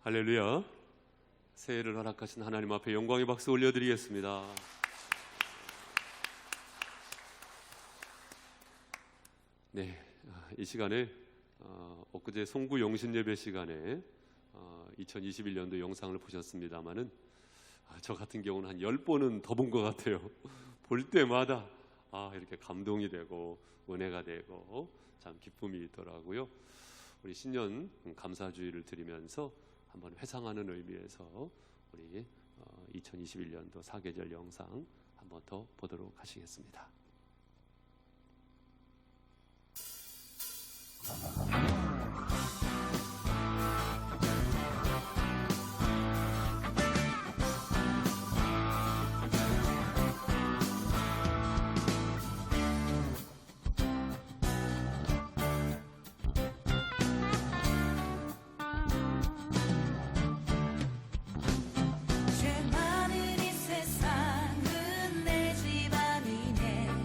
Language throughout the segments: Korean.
할렐루야. 새해를 허락하신 하나님 앞에 영광의 박수 올려드리겠습니다. 네, 이 시간에 엊그제 송구 영신예배 시간에 2021년도 영상을 보셨습니다마는 저 같은 경우는 한 10번은 더 본 것 같아요. 볼 때마다 이렇게 감동이 되고 은혜가 되고 참 기쁨이 있더라고요. 우리 신년 감사주의를 드리면서 한번 회상하는 의미에서 우리 2021년도 사계절 영상 한번 더 보도록 하시겠습니다. 죄 많은 이 세상은 내 집 아니네.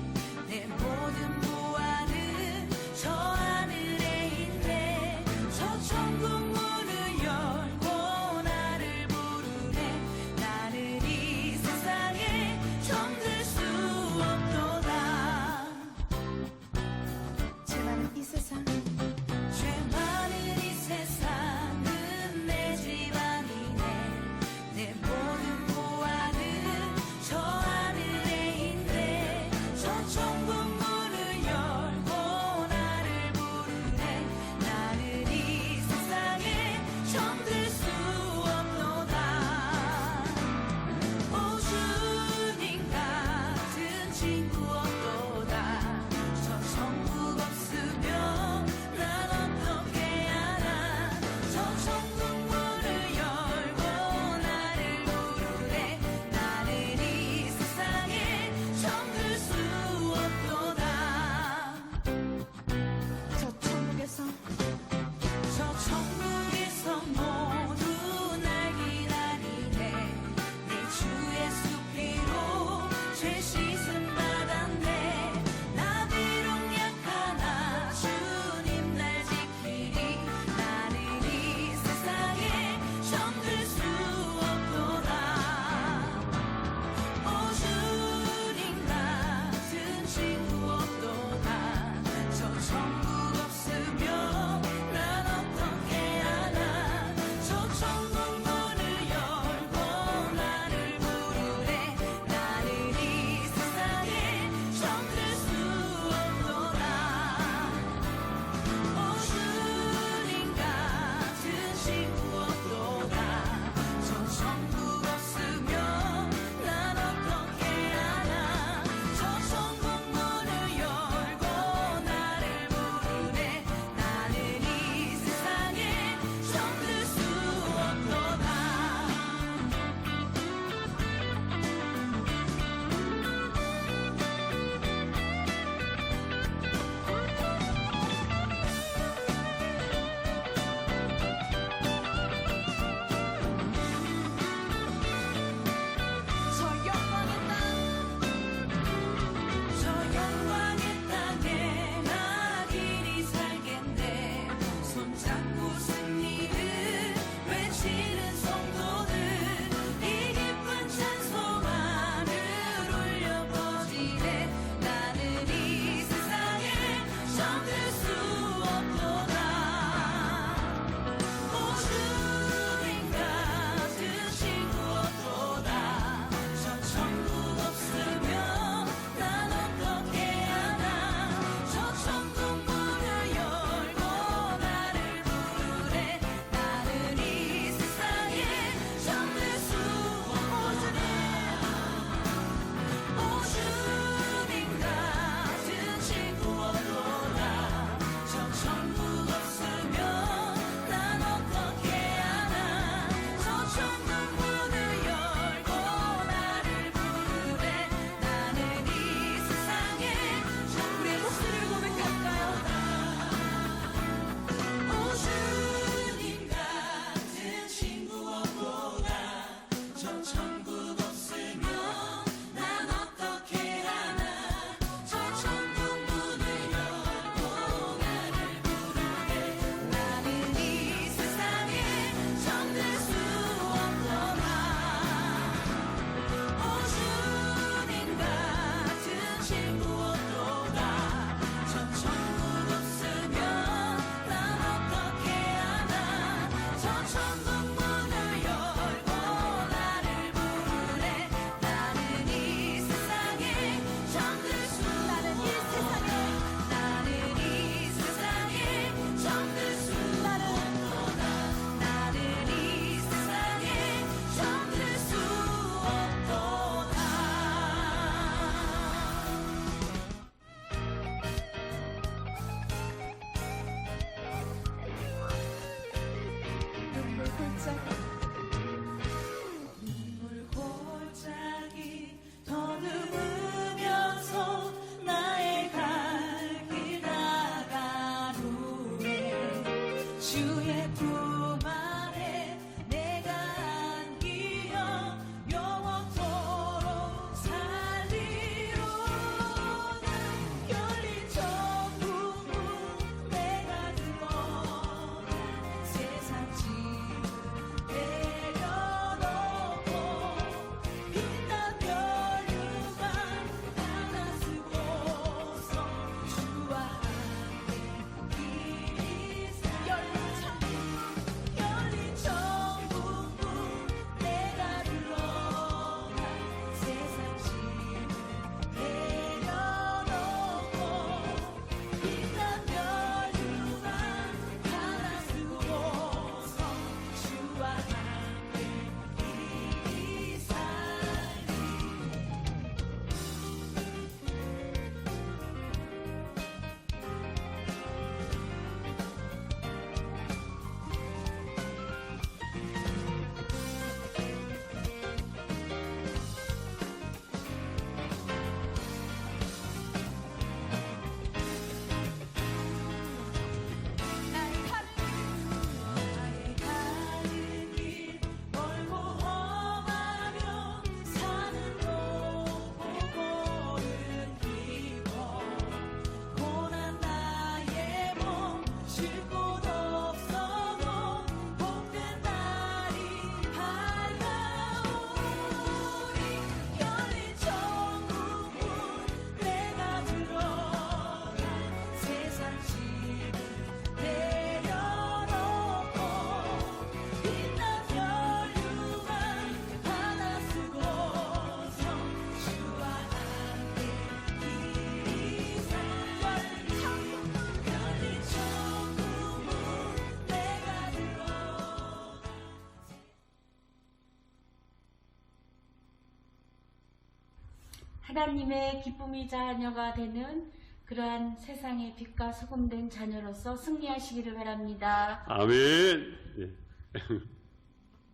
하나님의 기쁨이 자녀가 되는 그러한 세상의 빛과 소금된 자녀로서 승리하시기를 바랍니다. 아멘. 예.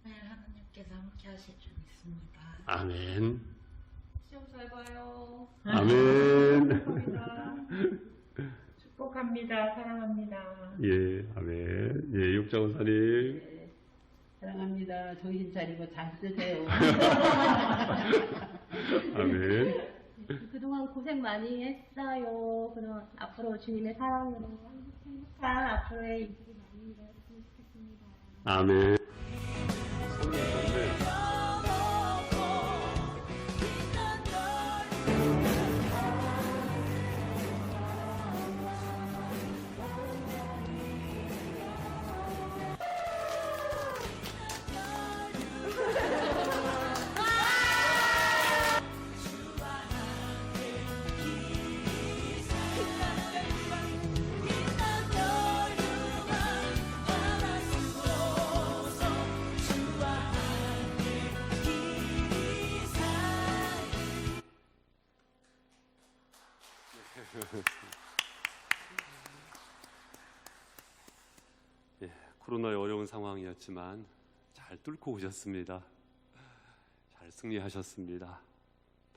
네, 하나님께서 함께 하실 줄 믿습니다. 아멘. 시험 잘 봐요. 아멘. 축복합니다. 사랑합니다. 예, 아멘. 예, 육자원사님. 네, 사랑합니다. 정신 차리고 잘 쓰세요. 아멘. 그동안 고생 많이 했어요. 그럼 앞으로 주님의 사랑으로 행복한 앞으로의 일들이 많이 일어났으면 좋겠습니다. 아멘. 예, 코로나의 어려운 상황이었지만 잘 뚫고 오셨습니다. 잘 승리하셨습니다.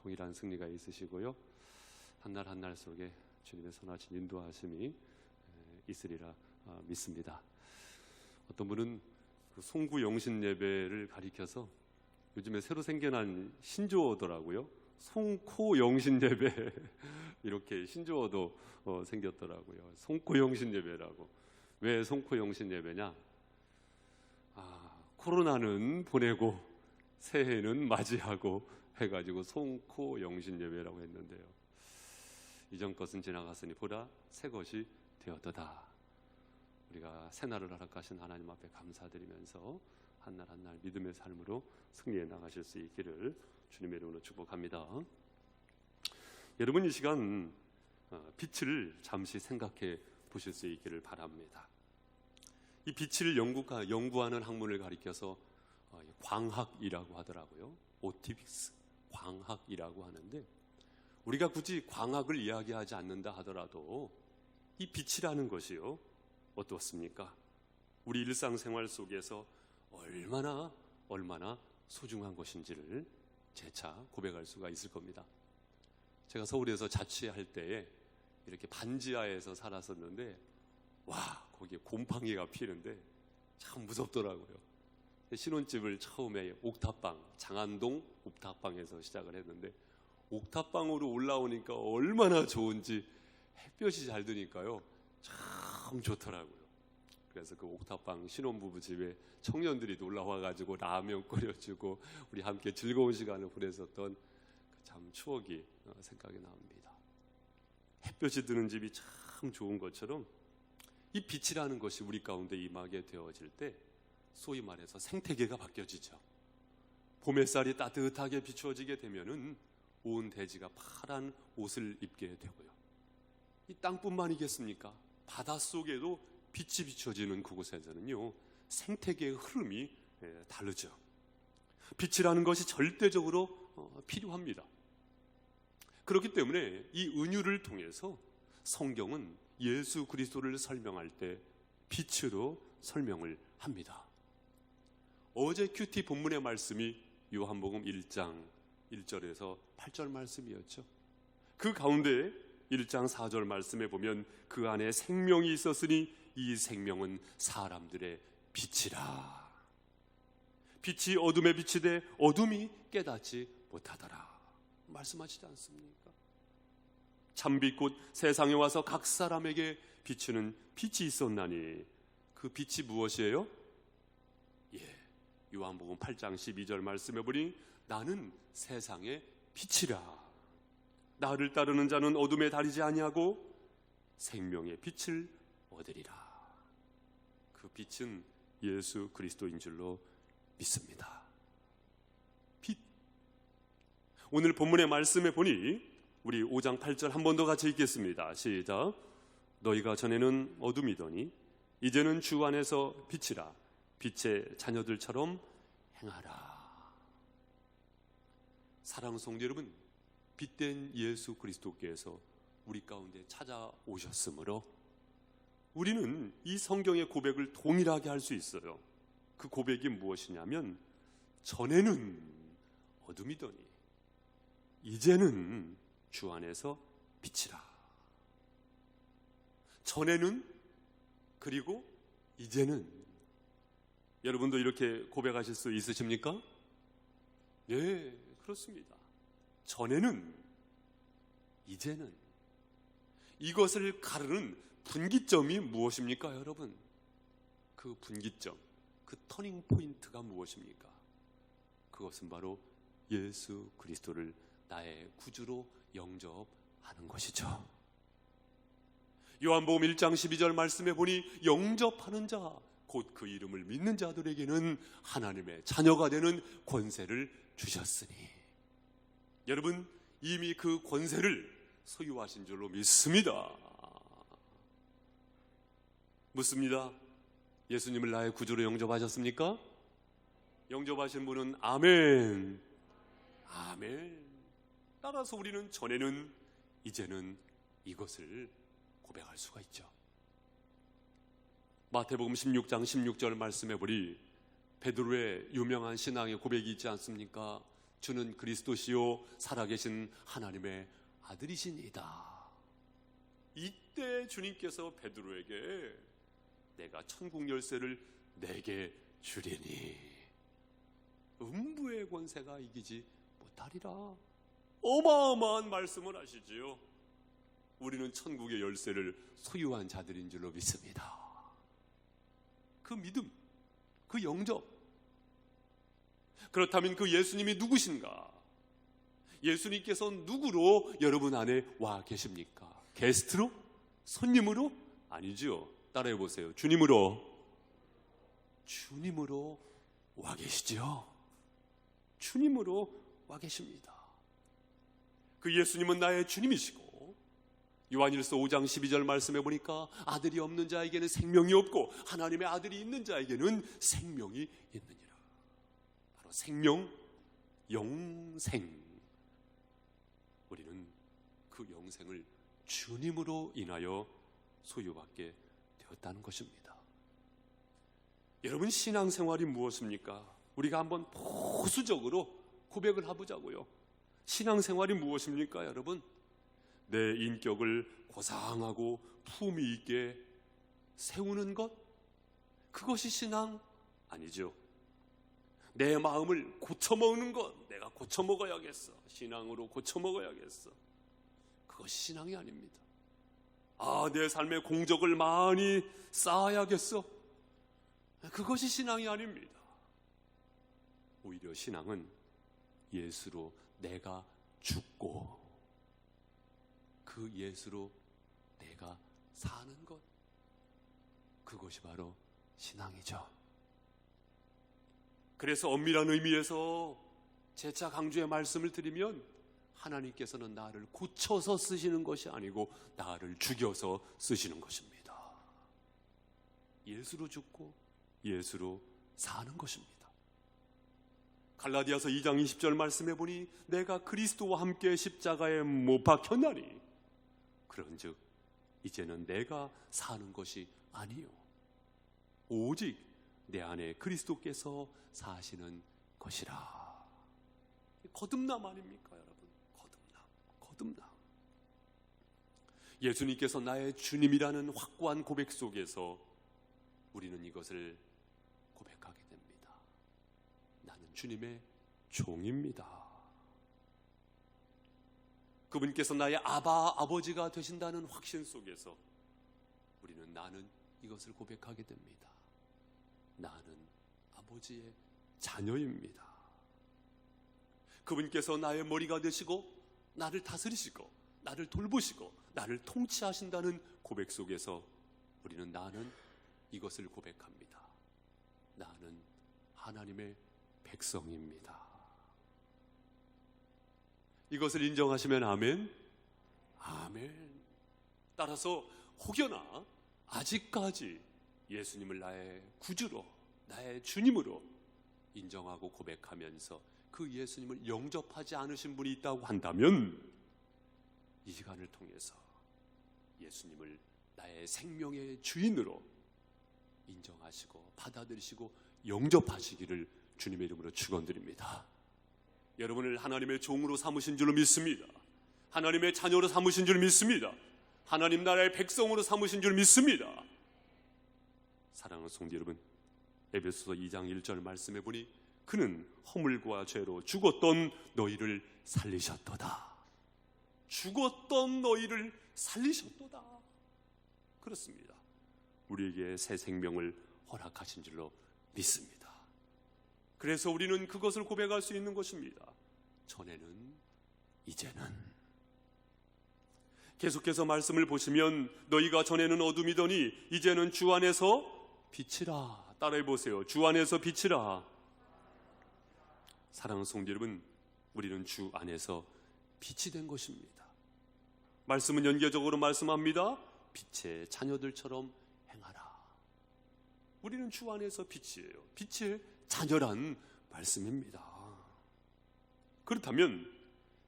동일한 승리가 있으시고요. 한 날 한 날 속에 주님의 선하신 인도하심이 있으리라 믿습니다. 어떤 분은 그 송구 영신 예배를 가리켜서 요즘에 새로 생겨난 신조어더라고요. 송코 영신 예배 이렇게 신조어도 생겼더라고요. 송코 영신 예배라고. 왜 송코 영신 예배냐? 코로나는 보내고 새해는 맞이하고 해가지고 송코 영신 예배라고 했는데요. 이전 것은 지나갔으니 보라 새 것이 되었도다. 우리가 새날을 허락하신 하나님 앞에 감사드리면서 한 날 한 날 믿음의 삶으로 승리해 나가실 수 있기를 주님의 이름으로 축복합니다. 여러분 이 시간 빛을 잠시 생각해 보실 수 있기를 바랍니다. 이 빛을 연구하는 학문을 가리켜서 광학이라고 하더라고요. 오티빅스, 광학이라고 하는데 우리가 굳이 광학을 이야기하지 않는다 하더라도 이 빛이라는 것이요 어떻습니까? 우리 일상생활 속에서 얼마나 소중한 것인지를 재차 고백할 수가 있을 겁니다. 제가 서울에서 자취할 때에 이렇게 반지하에서 살았었는데 거기에 곰팡이가 피는데 참 무섭더라고요. 신혼집을 처음에 옥탑방, 장안동 옥탑방에서 시작을 했는데 옥탑방으로 올라오니까 얼마나 좋은지 햇볕이 잘 드니까요 참 좋더라고요. 그래서 그 옥탑방 신혼부부 집에 청년들이 놀러와가지고 라면 끓여주고 우리 함께 즐거운 시간을 보냈었던 참 추억이 생각이 납니다. 햇볕이 드는 집이 참 좋은 것처럼 이 빛이라는 것이 우리 가운데 임하게 되어질 때 소위 말해서 생태계가 바뀌어지죠. 봄 햇살이 따뜻하게 비추어지게 되면은 온 대지가 파란 옷을 입게 되고요. 이 땅뿐만이겠습니까? 바닷속에도 빛이 비춰지는 그곳에서는요 생태계의 흐름이 다르죠. 빛이라는 것이 절대적으로 필요합니다. 그렇기 때문에 이 은유를 통해서 성경은 예수 그리스도를 설명할 때 빛으로 설명을 합니다. 어제 큐티 본문의 말씀이 요한복음 1장 1절에서 8절 말씀이었죠. 그 가운데 1장 4절 말씀에 보면 그 안에 생명이 있었으니 이 생명은 사람들의 빛이라. 빛이 어둠에 비치되 어둠이 깨닫지 못하더라. 말씀하시지 않습니까? 참빛 곧 세상에 와서 각 사람에게 비추는 빛이 있었나니 그 빛이 무엇이에요? 요한복음 8장 12절 말씀해 보니 나는 세상의 빛이라. 나를 따르는 자는 어둠에 다니지 아니하고 생명의 빛을 얻으리라. 그 빛은 예수 그리스도인 줄로 믿습니다. 빛. 오늘 본문의 말씀에 보니 우리 5장 8절 한 번 더 같이 읽겠습니다. 시작. 너희가 전에는 어둠이더니 이제는 주 안에서 빛이라. 빛의 자녀들처럼 행하라. 사랑하는 성도 여러분, 빛된 예수 그리스도께서 우리 가운데 찾아오셨으므로 우리는 이 성경의 고백을 동일하게 할 수 있어요. 그 고백이 무엇이냐면 전에는 어둠이더니 이제는 주 안에서 빛이라. 전에는 그리고 이제는. 여러분도 이렇게 고백하실 수 있으십니까? 예, 그렇습니다. 전에는 이제는. 이것을 가르는 분기점이 무엇입니까, 여러분? 그 분기점, 그 터닝 포인트가 무엇입니까? 그것은 바로 예수 그리스도를 나의 구주로 영접하는 것이죠. 요한복음 1장 12절 말씀에 보니 영접하는 자, 곧 그 이름을 믿는 자들에게는 하나님의 자녀가 되는 권세를 주셨으니. 여러분, 이미 그 권세를 소유하신 줄로 믿습니다. 묻습니다. 예수님을 나의 구주로 영접하셨습니까? 영접하신 분은 아멘. 아멘. 따라서 우리는 전에는 이제는 이것을 고백할 수가 있죠. 마태복음 16장 16절 말씀해 보니 베드로의 유명한 신앙의 고백이 있지 않습니까? 주는 그리스도시요 살아계신 하나님의 아들이시니이다. 이때 주님께서 베드로에게 내가 천국 열쇠를 내게 주리니 음부의 권세가 이기지 못하리라. 어마어마한 말씀을 하시지요. 우리는 천국의 열쇠를 소유한 자들인 줄로 믿습니다. 그 믿음, 그 영접. 그렇다면 그 예수님이 누구신가? 예수님께서 누구로 여러분 안에 와 계십니까? 게스트로? 손님으로? 아니죠. 따라해 보세요. 주님으로 와 계시죠. 주님으로 와 계십니다. 그 예수님은 나의 주님이시고 요한일서 5장 12절 말씀해 보니까 아들이 없는 자에게는 생명이 없고 하나님의 아들이 있는 자에게는 생명이 있느니라. 바로 생명, 영생. 우리는 그 영생을 주님으로 인하여 소유받게 되었다는 것입니다. 여러분, 신앙생활이 무엇입니까? 우리가 한번 보수적으로 고백을 해보자고요. 신앙생활이 무엇입니까, 여러분? 내 인격을 고상하고 품위 있게 세우는 것? 그것이 신앙 아니죠. 내 마음을 고쳐먹는 것, 내가 고쳐먹어야겠어. 신앙으로 고쳐먹어야겠어. 그것이 신앙이 아닙니다. 내 삶의 공적을 많이 쌓아야겠어. 그것이 신앙이 아닙니다. 오히려 신앙은 예수로 내가 죽고 그 예수로 내가 사는 것, 그것이 바로 신앙이죠. 그래서 엄밀한 의미에서 재차 강조의 말씀을 드리면 하나님께서는 나를 고쳐서 쓰시는 것이 아니고 나를 죽여서 쓰시는 것입니다. 예수로 죽고 예수로 사는 것입니다. 갈라디아서 2장 20절 말씀해 보니 내가 그리스도와 함께 십자가에 못 박혔나니 그런즉 이제는 내가 사는 것이 아니요 오직 내 안에 그리스도께서 사시는 것이라. 거듭남 아닙니까, 여러분? 거듭남. 예수님께서 나의 주님이라는 확고한 고백 속에서 우리는 이것을 고백하게 됩니다. 나는 주님의 종입니다. 그분께서 나의 아버지가 되신다는 확신 속에서 우리는 나는 이것을 고백하게 됩니다. 나는 아버지의 자녀입니다. 그분께서 나의 머리가 되시고 나를 다스리시고 나를 돌보시고 나를 통치하신다는 고백 속에서 우리는 나는 이것을 고백합니다. 나는 하나님의 백성입니다. 이것을 인정하시면 아멘. 아멘. 따라서 혹여나 아직까지 예수님을 나의 구주로, 나의 주님으로 인정하고 고백하면서 그 예수님을 영접하지 않으신 분이 있다고 한다면 이 시간을 통해서 예수님을 나의 생명의 주인으로 인정하시고 받아들이시고 영접하시기를 주님의 이름으로 축원드립니다. 여러분을 하나님의 종으로 삼으신 줄로 믿습니다. 하나님의 자녀로 삼으신 줄 믿습니다. 하나님 나라의 백성으로 삼으신 줄 믿습니다. 사랑하는 성도 여러분, 에베소서 2장 1절 말씀해 보니 그는 허물과 죄로 죽었던 너희를 살리셨도다. 죽었던 너희를 살리셨도다. 그렇습니다. 우리에게 새 생명을 허락하신 줄로 믿습니다. 그래서 우리는 그것을 고백할 수 있는 것입니다. 전에는, 이제는. 계속해서 말씀을 보시면 너희가 전에는 어둠이더니 이제는 주 안에서 빛이라. 따라해 보세요. 주 안에서 빛이라. 사랑하는 성도 여러분, 우리는 주 안에서 빛이 된 것입니다. 말씀은 연계적으로 말씀합니다. 빛의 자녀들처럼 행하라. 우리는 주 안에서 빛이에요. 빛의 자녀란 말씀입니다. 그렇다면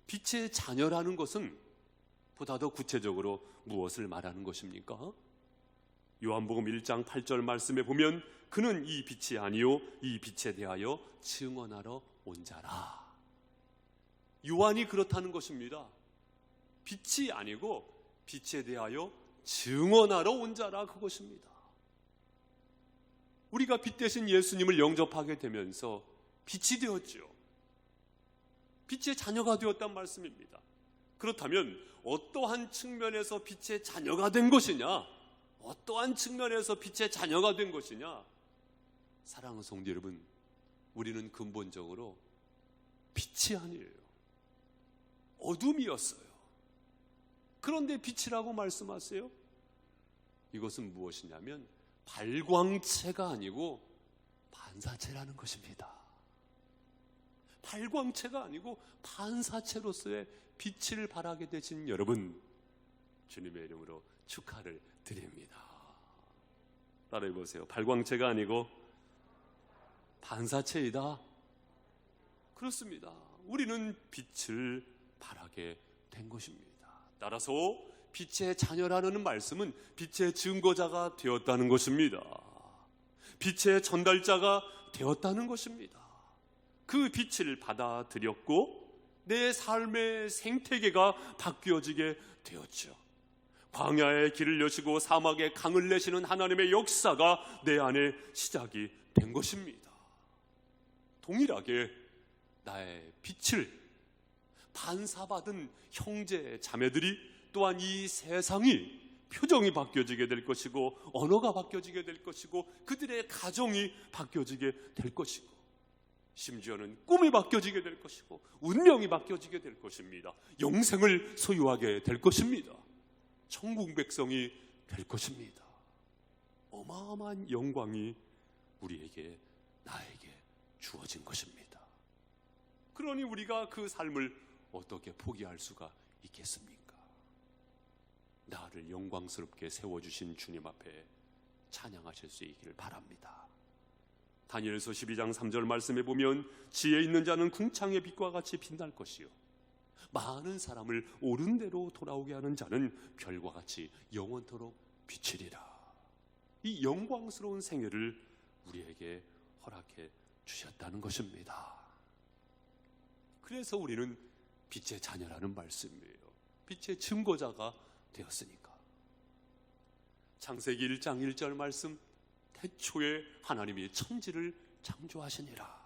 빛의 자녀라는 것은 보다 더 구체적으로 무엇을 말하는 것입니까? 요한복음 1장 8절 말씀에 보면 그는 이 빛이 아니요 이 빛에 대하여 증언하러 온 자라. 요한이 그렇다는 것입니다. 빛이 아니고 빛에 대하여 증언하러 온 자라, 그것입니다. 우리가 빛 대신 예수님을 영접하게 되면서 빛이 되었죠. 빛의 자녀가 되었단 말씀입니다. 그렇다면 어떠한 측면에서 빛의 자녀가 된 것이냐? 어떠한 측면에서 빛의 자녀가 된 것이냐? 사랑하는 성도 여러분, 우리는 근본적으로 빛이 아니에요. 어둠이었어요. 그런데 빛이라고 말씀하세요? 이것은 무엇이냐면 발광체가 아니고 반사체라는 것입니다. 발광체가 아니고 반사체로서의 빛을 발하게 되신 여러분, 주님의 이름으로 축하를 드립니다. 따라해 보세요. 발광체가 아니고 반사체이다. 그렇습니다. 우리는 빛을 발하게 된 것입니다. 따라서 빛의 자녀라는 말씀은 빛의 증거자가 되었다는 것입니다. 빛의 전달자가 되었다는 것입니다. 그 빛을 받아들였고 내 삶의 생태계가 바뀌어지게 되었죠. 광야의 길을 여시고 사막에 강을 내시는 하나님의 역사가 내 안에 시작이 된 것입니다. 동일하게 나의 빛을 반사받은 형제 자매들이 또한 이 세상이 표정이 바뀌어지게 될 것이고 언어가 바뀌어지게 될 것이고 그들의 가정이 바뀌어지게 될 것이고 심지어는 꿈이 바뀌어지게 될 것이고 운명이 바뀌어지게 될 것입니다. 영생을 소유하게 될 것입니다. 천국 백성이 될 것입니다. 어마어마한 영광이 우리에게, 나에게 주어진 것입니다. 그러니 우리가 그 삶을 어떻게 포기할 수가 있겠습니까? 나를 영광스럽게 세워주신 주님 앞에 찬양하실 수 있기를 바랍니다. 다니엘서 12장 3절 말씀에 보면 지혜 있는 자는 궁창의 빛과 같이 빛날 것이요 많은 사람을 옳은 대로 돌아오게 하는 자는 별과 같이 영원토록 비치리라. 이 영광스러운 생애를 우리에게 허락해 주셨다는 것입니다. 그래서 우리는 빛의 자녀라는 말씀이에요. 빛의 증거자가 되었으니까. 창세기 1장 1절 말씀, 태초에 하나님이 천지를 창조하시니라.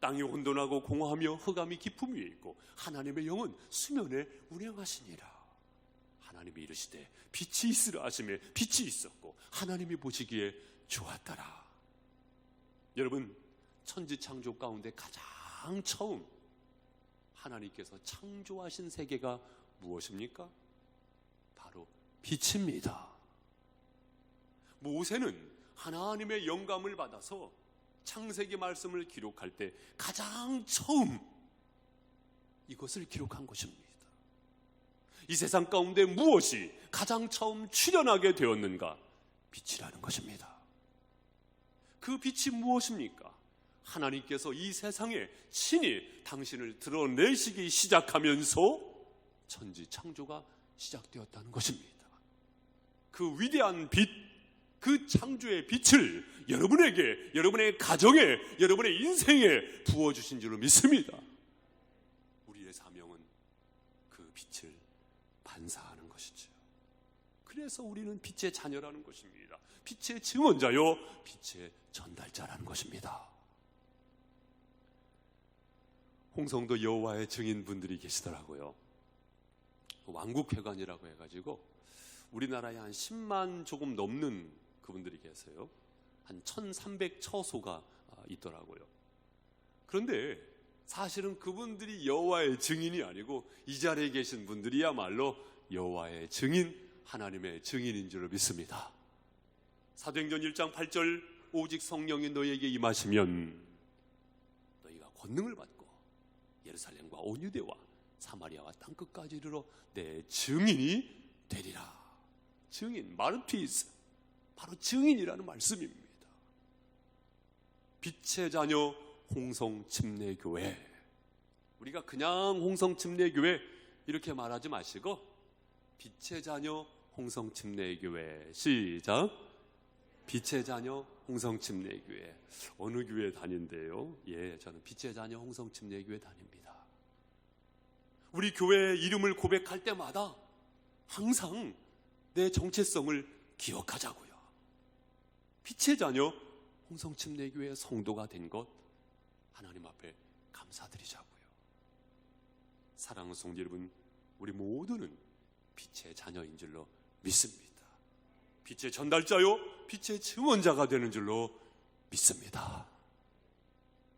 땅이 혼돈하고 공허하며 흑암이 깊음 위에 있고 하나님의 영은 수면에 운행하시니라. 하나님이 이르시되 빛이 있으라 하시매 빛이 있었고 하나님이 보시기에 좋았더라. 여러분, 천지 창조 가운데 가장 처음 하나님께서 창조하신 세계가 무엇입니까? 바로 빛입니다. 모세는 하나님의 영감을 받아서 창세기 말씀을 기록할 때 가장 처음 이것을 기록한 것입니다. 이 세상 가운데 무엇이 가장 처음 출현하게 되었는가? 빛이라는 것입니다. 그 빛이 무엇입니까? 하나님께서 이 세상에 친히 당신을 드러내시기 시작하면서 천지 창조가 시작되었다는 것입니다. 그 위대한 빛, 그 창조의 빛을 여러분에게, 여러분의 가정에, 여러분의 인생에 부어주신 줄로 믿습니다. 우리의 사명은 그 빛을 반사하는 것이죠. 그래서 우리는 빛의 자녀라는 것입니다. 빛의 증언자요, 빛의 전달자라는 것입니다. 홍성도 여호와의 증인분들이 계시더라고요. 왕국회관이라고 해가지고 우리나라에 한 10만 조금 넘는 그분들이 계세요. 한 1300처소가 있더라고요. 그런데 사실은 그분들이 여호와의 증인이 아니고 이 자리에 계신 분들이야말로 여호와의 증인, 하나님의 증인인 줄로 믿습니다. 사도행전 1장 8절, 오직 성령이 너희에게 임하시면 너희가 권능을 받고 예루살렘과 온 유대와 사마리아와 땅끝까지 이르러 내 증인이 되리라. 증인, 마르티스, 바로 증인이라는 말씀입니다. 빛의 자녀 홍성침례교회, 우리가 그냥 홍성침례교회 이렇게 말하지 마시고 빛의 자녀 홍성침례교회, 시작. 빛의 자녀 홍성침례교회. 어느 교회 다닌대요? 예, 저는 빛의 자녀 홍성침례교회 다닙니다. 우리 교회의 이름을 고백할 때마다 항상 내 정체성을 기억하자고요. 빛의 자녀 홍성침례교회의 성도가 된 것 하나님 앞에 감사드리자고요. 사랑하는 성도 여러분, 우리 모두는 빛의 자녀인 줄로 믿습니다. 빛의 전달자요, 빛의 증언자가 되는 줄로 믿습니다.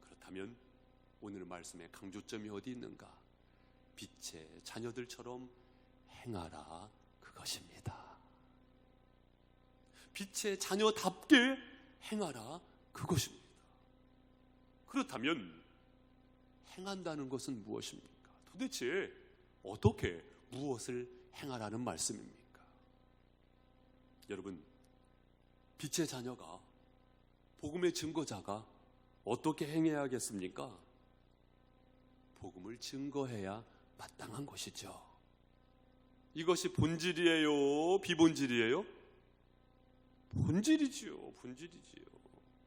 그렇다면 오늘 말씀의 강조점이 어디 있는가? 빛의 자녀들처럼 행하라, 그것입니다. 빛의 자녀답게 행하라, 그것입니다. 그렇다면 행한다는 것은 무엇입니까? 도대체 어떻게 무엇을 행하라는 말씀입니까? 여러분, 빛의 자녀가, 복음의 증거자가 어떻게 행해야겠습니까? 복음을 증거해야 마땅한 것이죠. 이것이 본질이에요, 비본질이에요? 본질이지요, 본질이지요.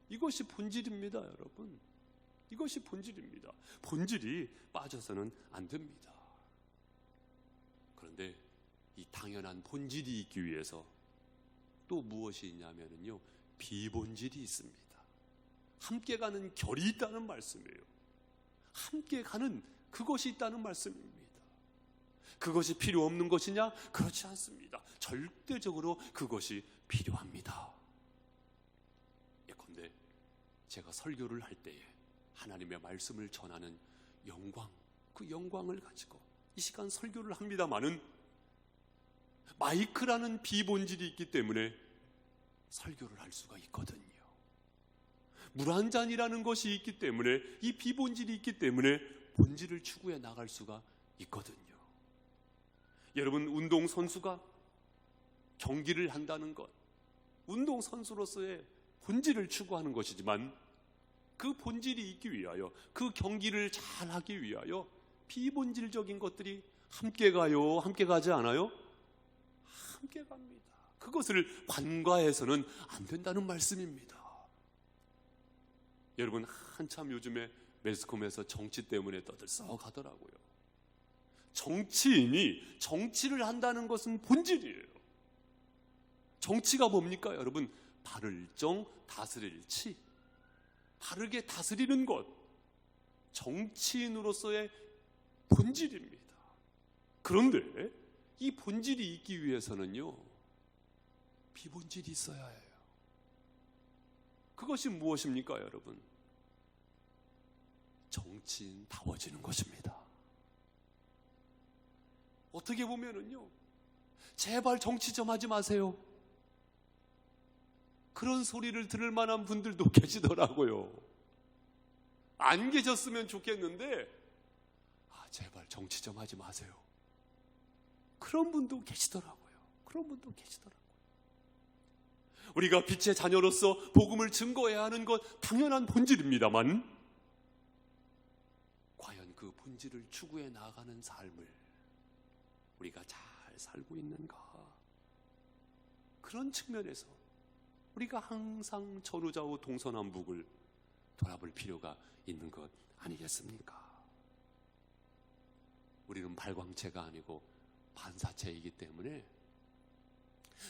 이것이 본질입니다, 여러분. 이것이 본질입니다. 본질이 빠져서는 안 됩니다. 그런데 이 당연한 본질이 있기 위해서 또 무엇이 있냐면요, 비본질이 있습니다. 함께 가는 결이 있다는 말씀이에요. 함께 가는 그것이 있다는 말씀입니다. 그것이 필요 없는 것이냐? 그렇지 않습니다. 절대적으로 그것이 필요합니다. 예컨대 제가 설교를 할 때에 하나님의 말씀을 전하는 영광, 그 영광을 가지고 이 시간 설교를 합니다마는 마이크라는 비본질이 있기 때문에 설교를 할 수가 있거든요. 물 한 잔이라는 것이 있기 때문에, 이 비본질이 있기 때문에 본질을 추구해 나갈 수가 있거든요. 여러분, 운동선수가 경기를 한다는 것, 운동선수로서의 본질을 추구하는 것이지만 그 본질이 있기 위하여, 그 경기를 잘하기 위하여 비본질적인 것들이 함께 가요? 함께 가지 않아요? 함께 갑니다. 그것을 관과해서는 안 된다는 말씀입니다. 여러분, 한참 요즘에 매스컴에서 정치 때문에 떠들썩하더라고요. 정치인이 정치를 한다는 것은 본질이에요. 정치가 뭡니까, 여러분? 바를 정 다스릴 치, 바르게 다스리는 것, 정치인으로서의 본질입니다. 그런데 이 본질이 있기 위해서는요, 비본질이 있어야 해요. 그것이 무엇입니까, 여러분? 정치인다워지는 것입니다. 어떻게 보면은요, 제발 정치 좀 하지 마세요, 그런 소리를 들을 만한 분들도 계시더라고요. 안 계셨으면 좋겠는데, 제발 정치 좀 하지 마세요, 그런 분도 계시더라고요. 그런 분도 계시더라고요. 우리가 빛의 자녀로서 복음을 증거해야 하는 것 당연한 본질입니다만, 과연 그 본질을 추구해 나가는 삶을 우리가 잘 살고 있는가? 그런 측면에서 우리가 항상 전후좌우 동서남북을 돌아볼 필요가 있는 것 아니겠습니까? 우리는 발광체가 아니고 반사체이기 때문에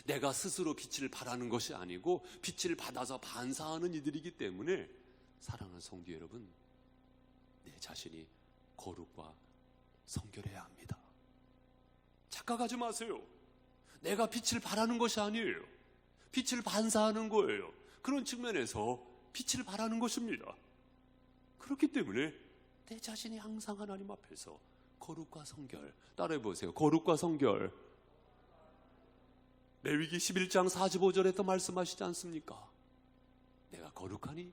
내가 스스로 빛을 발하는 것이 아니고 빛을 받아서 반사하는 이들이기 때문에 사랑하는 성도 여러분, 내 자신이 거룩과 성결해야 합니다. 착각하지 마세요. 내가 빛을 발하는 것이 아니에요. 빛을 반사하는 거예요. 그런 측면에서 빛을 발하는 것입니다. 그렇기 때문에 내 자신이 항상 하나님 앞에서 거룩과 성결, 따라해 보세요. 거룩과 성결. 레위기 11장 45절에 또 말씀하시지 않습니까? 내가 거룩하니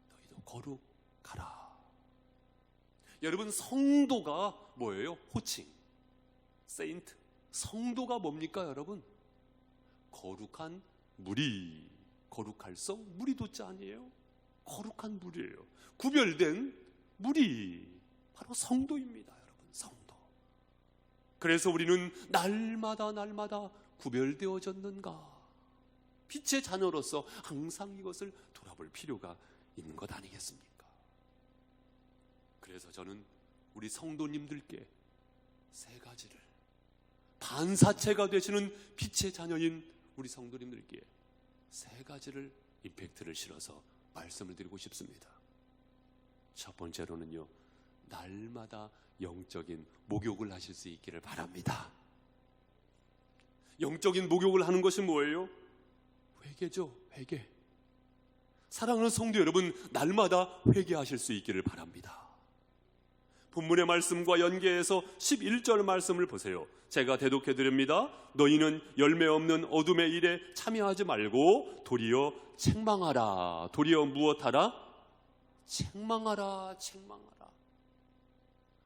너희도 거룩하라. 여러분, 성도가 뭐예요? 호칭, 세인트. 성도가 뭡니까 여러분? 거룩한 무리. 거룩할성 무리도자 아니에요? 거룩한 무리예요. 구별된 무리, 바로 성도입니다 여러분. 성도. 그래서 우리는 날마다 구별되어졌는가? 빛의 자녀로서 항상 이것을 돌아볼 필요가 있는 것 아니겠습니까? 그래서 저는 우리 성도님들께 세 가지를, 반사체가 되시는 빛의 자녀인 우리 성도님들께 세 가지를 임팩트를 실어서 말씀을 드리고 싶습니다. 첫 번째로는요, 날마다 영적인 목욕을 하실 수 있기를 바랍니다. 영적인 목욕을 하는 것이 뭐예요? 회개죠. 회개. 사랑하는 성도 여러분, 날마다 회개하실 수 있기를 바랍니다. 본문의 말씀과 연계해서 11절 말씀을 보세요. 제가 대독해 드립니다. 너희는 열매 없는 어둠의 일에 참여하지 말고 도리어 책망하라. 도리어 무엇하라? 책망하라. 책망하라.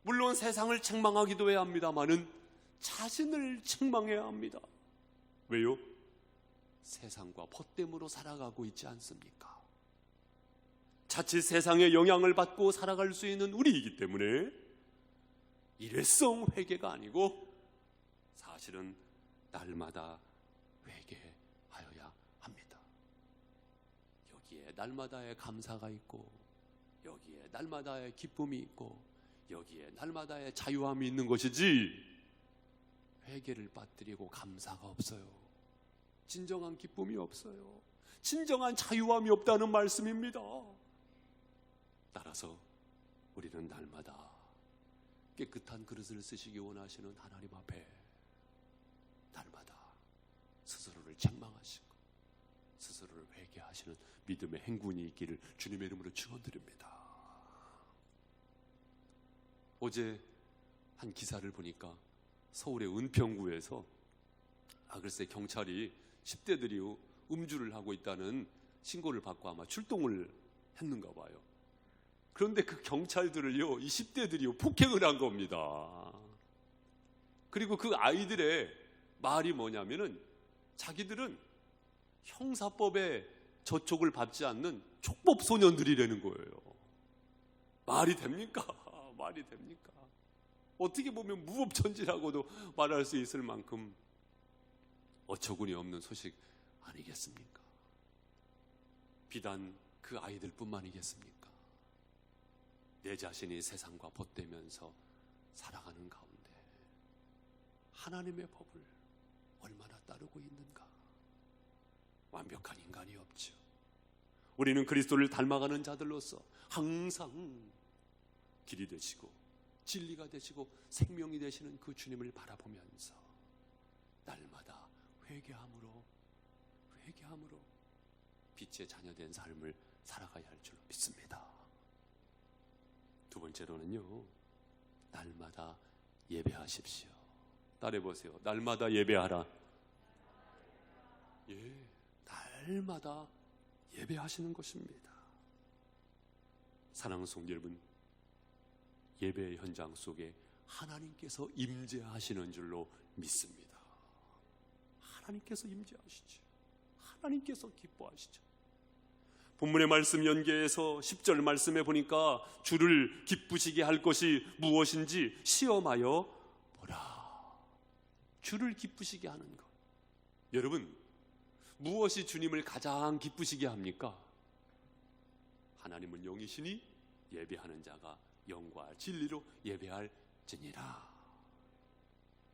물론 세상을 책망하기도 해야 합니다마는 자신을 책망해야 합니다. 왜요? 세상과 벗됨으로 살아가고 있지 않습니까? 자칫 세상의 영향을 받고 살아갈 수 있는 우리이기 때문에 일회성 회개가 아니고 사실은 날마다 회개하여야 합니다. 여기에 날마다의 감사가 있고, 여기에 날마다의 기쁨이 있고, 여기에 날마다의 자유함이 있는 것이지, 회개를 빠뜨리고 감사가 없어요. 진정한 기쁨이 없어요. 진정한 자유함이 없다는 말씀입니다. 따라서 우리는 날마다 깨끗한 그릇을 쓰시기 원하시는 하나님 앞에 날마다 스스로를 책망하시고 스스로를 회개하시는 믿음의 행군이 있기를 주님의 이름으로 축원드립니다. 어제 한 기사를 보니까 서울의 은평구에서 글쎄 경찰이 10대들이 음주를 하고 있다는 신고를 받고 아마 출동을 했는가 봐요. 그런데 그 경찰들을요, 이 10대들이요 폭행을 한 겁니다. 그리고 그 아이들의 말이 뭐냐면은 자기들은 형사법에 저촉을 받지 않는 촉법 소년들이라는 거예요. 말이 됩니까? 말이 됩니까? 어떻게 보면 무법천지라고도 말할 수 있을 만큼 어처구니 없는 소식 아니겠습니까? 비단 그 아이들뿐만이겠습니까? 내 자신이 세상과 벗대면서 살아가는 가운데 하나님의 법을 얼마나 따르고 있는가? 완벽한 인간이 없죠. 우리는 그리스도를 닮아가는 자들로서 항상 길이 되시고 진리가 되시고 생명이 되시는 그 주님을 바라보면서 날마다 회개함으로 빛의 자녀된 삶을 살아가야 할 줄 믿습니다. 두 번째로는요, 날마다 예배하십시오. 따라해보세요. 날마다 예배하라. 예, 날마다 예배하시는 것입니다. 사랑하는 성도 여러분, 예배의 현장 속에 하나님께서 임재하시는 줄로 믿습니다. 하나님께서 임재하시죠. 하나님께서 기뻐하시죠. 본문의 말씀 연계해서 10절 말씀에 보니까 주를 기쁘시게 할 것이 무엇인지 시험하여 보라. 주를 기쁘시게 하는 것. 여러분, 무엇이 주님을 가장 기쁘시게 합니까? 하나님은 영이시니 예배하는 자가 영과 진리로 예배할지니라.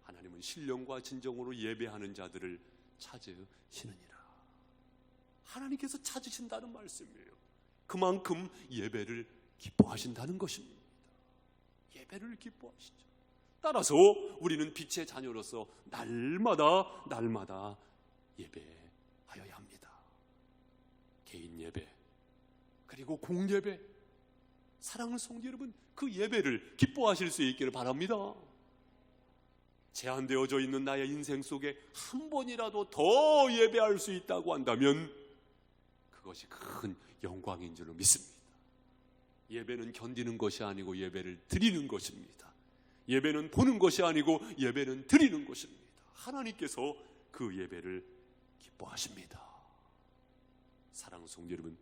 하나님은 신령과 진정으로 예배하는 자들을 찾으시느니라. 하나님께서 찾으신다는 말씀이에요. 그만큼 예배를 기뻐하신다는 것입니다. 예배를 기뻐하시죠. 따라서 우리는 빛의 자녀로서 날마다 예배하여야 합니다. 개인 예배, 그리고 공예배, 사랑하는 성도 여러분, 그 예배를 기뻐하실 수 있기를 바랍니다. 제한되어져 있는 나의 인생 속에 한 번이라도 더 예배할 수 있다고 한다면 그것이 큰 영광인 줄로 믿습니다. 예배는 견디는 것이 아니고 예배를 드리는 것입니다. 예배는 보는 것이 아니고 예배는 드리는 것입니다. 하나님께서 그 예배를 기뻐하십니다. 사랑하는 성도 여러분,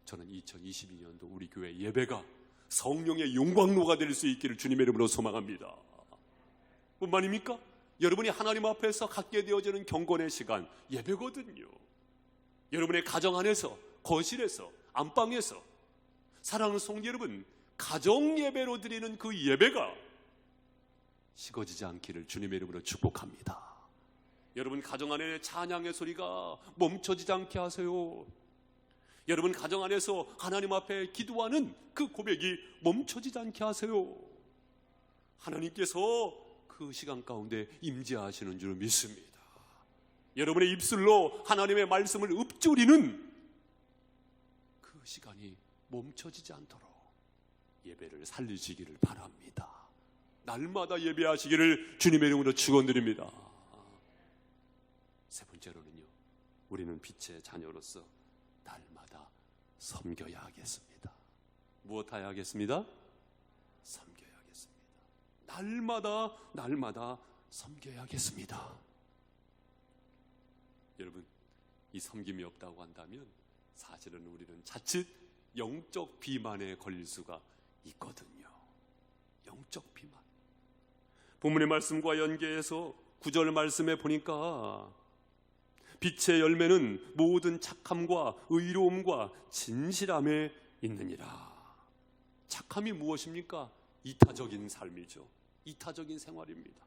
저는 2022년도 우리 교회 예배가 성령의 용광로가 될 수 있기를 주님의 이름으로 소망합니다. 뿐만입니까? 여러분이 하나님 앞에서 갖게 되어지는 경건의 시간, 예배거든요. 여러분의 가정 안에서, 거실에서, 안방에서, 사랑하는 성도 여러분, 가정 예배로 드리는 그 예배가 식어지지 않기를 주님의 이름으로 축복합니다. 여러분 가정 안에 찬양의 소리가 멈춰지지 않게 하세요. 여러분 가정 안에서 하나님 앞에 기도하는 그 고백이 멈춰지지 않게 하세요. 하나님께서 그 시간 가운데 임재하시는 줄 믿습니다. 여러분의 입술로 하나님의 말씀을 읊조리는 그 시간이 멈춰지지 않도록 예배를 살리시기를 바랍니다. 날마다 예배하시기를 주님의 이름으로 축원드립니다. 세 번째로는요, 우리는 빛의 자녀로서 날마다 섬겨야 하겠습니다. 무엇 해야 하겠습니다? 섬겨야 하겠습니다. 날마다 섬겨야 하겠습니다. 여러분, 이 섬김이 없다고 한다면 사실은 우리는 자칫 영적 비만에 걸릴 수가 있거든요. 영적 비만. 본문의 말씀과 연계해서 9절 말씀에 보니까 빛의 열매는 모든 착함과 의로움과 진실함에 있느니라. 착함이 무엇입니까? 이타적인 삶이죠. 이타적인 생활입니다.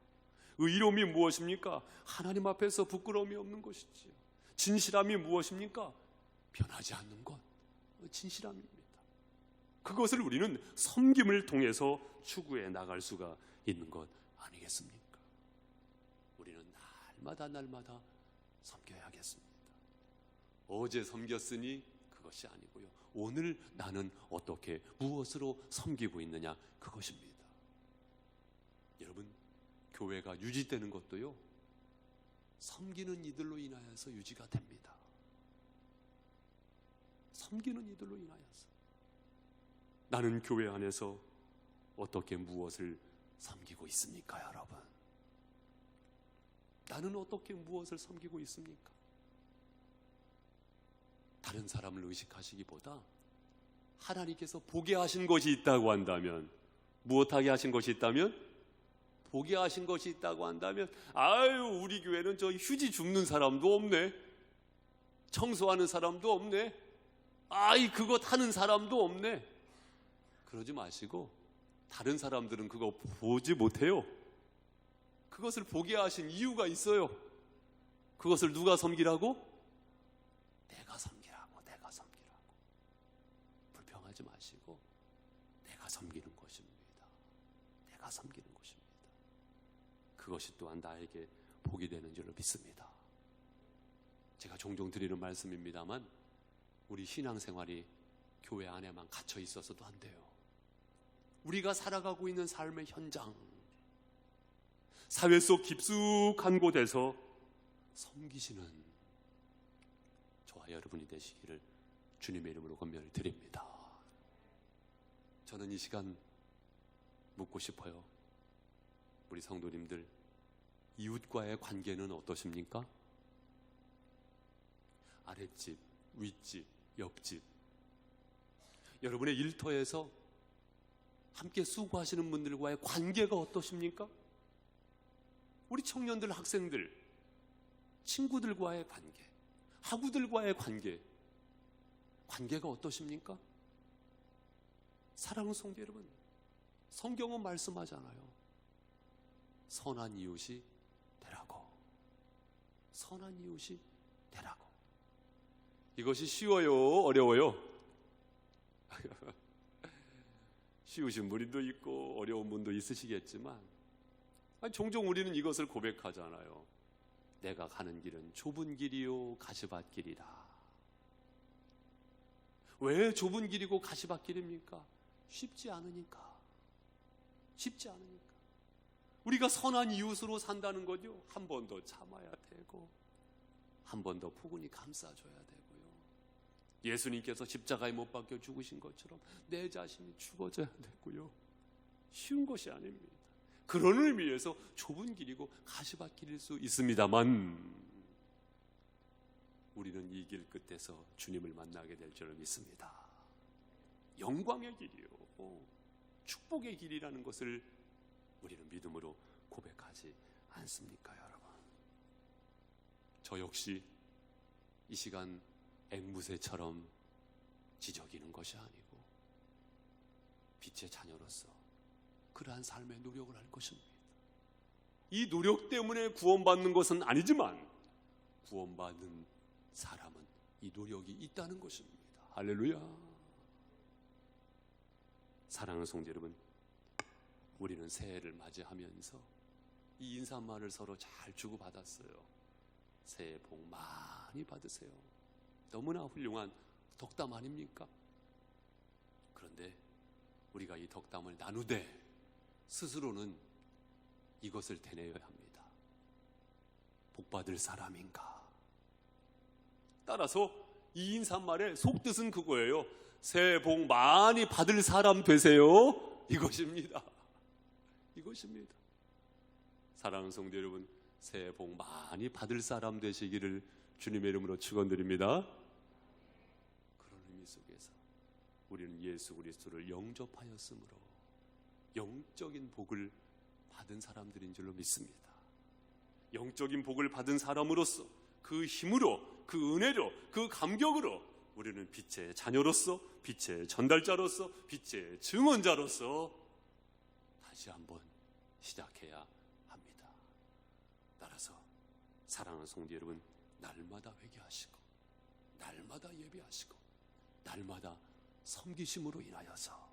의로움이 무엇입니까? 하나님 앞에서 부끄러움이 없는 것이지요. 진실함이 무엇입니까? 변하지 않는 것, 진실함입니다. 그것을 우리는 섬김을 통해서 추구해 나갈 수가 있는 것 아니겠습니까? 우리는 날마다 섬겨야겠습니다. 어제 섬겼으니 그것이 아니고요, 오늘 나는 어떻게 무엇으로 섬기고 있느냐, 그것입니다. 여러분, 교회가 유지되는 것도요, 섬기는 이들로 인하여서 유지가 됩니다. 섬기는 이들로 인하여서. 나는 교회 안에서 어떻게 무엇을 섬기고 있습니까, 여러분? 나는 어떻게 무엇을 섬기고 있습니까? 다른 사람을 의식하시기보다 하나님께서 보게 하신 것이 있다고 한다면, 무엇하게 하신 것이 있다면? 보게 하신 것이 있다고 한다면, 아유, 우리 교회는 저 휴지 줍는 사람도 없네, 청소하는 사람도 없네, 아이 그것 하는 사람도 없네, 그러지 마시고 다른 사람들은 그거 보지 못해요. 그것을 보게 하신 이유가 있어요. 그것을 누가 섬기라고? 내가 섬기라고. 불평하지 마시고 내가 섬기는 것입니다. 내가 섬기는 것입니다. 그것이 또한 나에게 복이 되는 줄로 믿습니다. 제가 종종 드리는 말씀입니다만, 우리 신앙생활이 교회 안에만 갇혀 있어서도 안 돼요. 우리가 살아가고 있는 삶의 현장, 사회 속 깊숙한 곳에서 섬기시는 저와 여러분이 되시기를 주님의 이름으로 권면을 드립니다. 저는 이 시간 묻고 싶어요. 우리 성도님들, 이웃과의 관계는 어떠십니까? 아랫집, 윗집, 옆집, 여러분의 일터에서 함께 수고하시는 분들과의 관계가 어떠십니까? 우리 청년들, 학생들, 친구들과의 관계, 학우들과의 관계가 어떠십니까? 사랑하는 성도 여러분, 성경은 말씀하잖아요. 선한 이웃이 되라고. 선한 이웃이 되라고. 이것이 쉬워요? 어려워요? 쉬우신 분도 있고 어려운 분도 있으시겠지만 종종 우리는 이것을 고백하잖아요. 내가 가는 길은 좁은 길이요 가시밭길이다. 왜 좁은 길이고 가시밭길입니까? 쉽지 않으니까. 쉽지 않으니까. 우리가 선한 이웃으로 산다는 거죠. 한 번 더 참아야 되고 한 번 더 포근히 감싸줘야 되고요. 예수님께서 십자가에 못 박혀 죽으신 것처럼 내 자신이 죽어져야 되고요. 쉬운 것이 아닙니다. 그런 의미에서 좁은 길이고 가시밭길일 수 있습니다만 우리는 이 길 끝에서 주님을 만나게 될 줄 믿습니다. 영광의 길이요, 축복의 길이라는 것을 우리는 믿음으로 고백하지 않습니까, 여러분? 저 역시 이 시간 앵무새처럼 지저귀는 것이 아니고 빛의 자녀로서 그러한 삶의 노력을 할 것입니다. 이 노력 때문에 구원받는 것은 아니지만 구원받는 사람은 이 노력이 있다는 것입니다. 할렐루야. 사랑하는 성도 여러분, 우리는 새해를 맞이하면서 이 인사말을 서로 잘 주고받았어요. 새해 복 많이 받으세요. 너무나 훌륭한 덕담 아닙니까? 그런데 우리가 이 덕담을 나누되 스스로는 이것을 되뇌어야 합니다. 복받을 사람인가? 따라서 이 인사말의 속뜻은 그거예요. 새해 복 많이 받을 사람 되세요. 이것입니다. 이것입니다. 사랑하는 성도 여러분, 새해 복 많이 받을 사람 되시기를 주님의 이름으로 축원드립니다. 그런 의미 속에서 우리는 예수 그리스도를 영접하였으므로 영적인 복을 받은 사람들인 줄로 믿습니다. 영적인 복을 받은 사람으로서 그 힘으로, 그 은혜로, 그 감격으로 우리는 빛의 자녀로서, 빛의 전달자로서, 빛의 증언자로서 다시 한번 시작해야 합니다. 따라서 사랑하는 성도 여러분, 날마다 회개하시고 날마다 예배하시고 날마다 섬기심으로 인하여서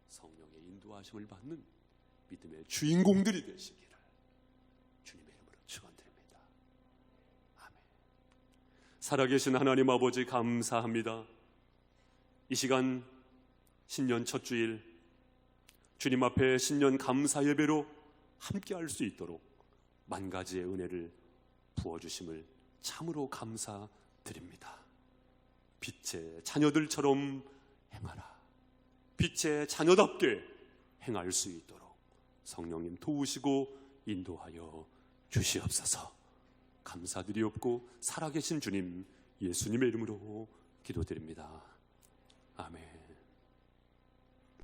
성령의 인도하심을 받는 믿음의 주인공들이 되시기를 주님의 이름으로 축원드립니다. 아멘. 살아계신 하나님 아버지 감사합니다. 이 시간 신년 첫 주일 주님 앞에 신년 감사 예배로 함께 할 수 있도록 만 가지의 은혜를 부어주심을 참으로 감사드립니다. 빛의 자녀들처럼 행하라. 빛의 자녀답게 행할 수 있도록 성령님 도우시고 인도하여 주시옵소서. 감사드리옵고 살아계신 주님 예수님의 이름으로 기도드립니다. 아멘.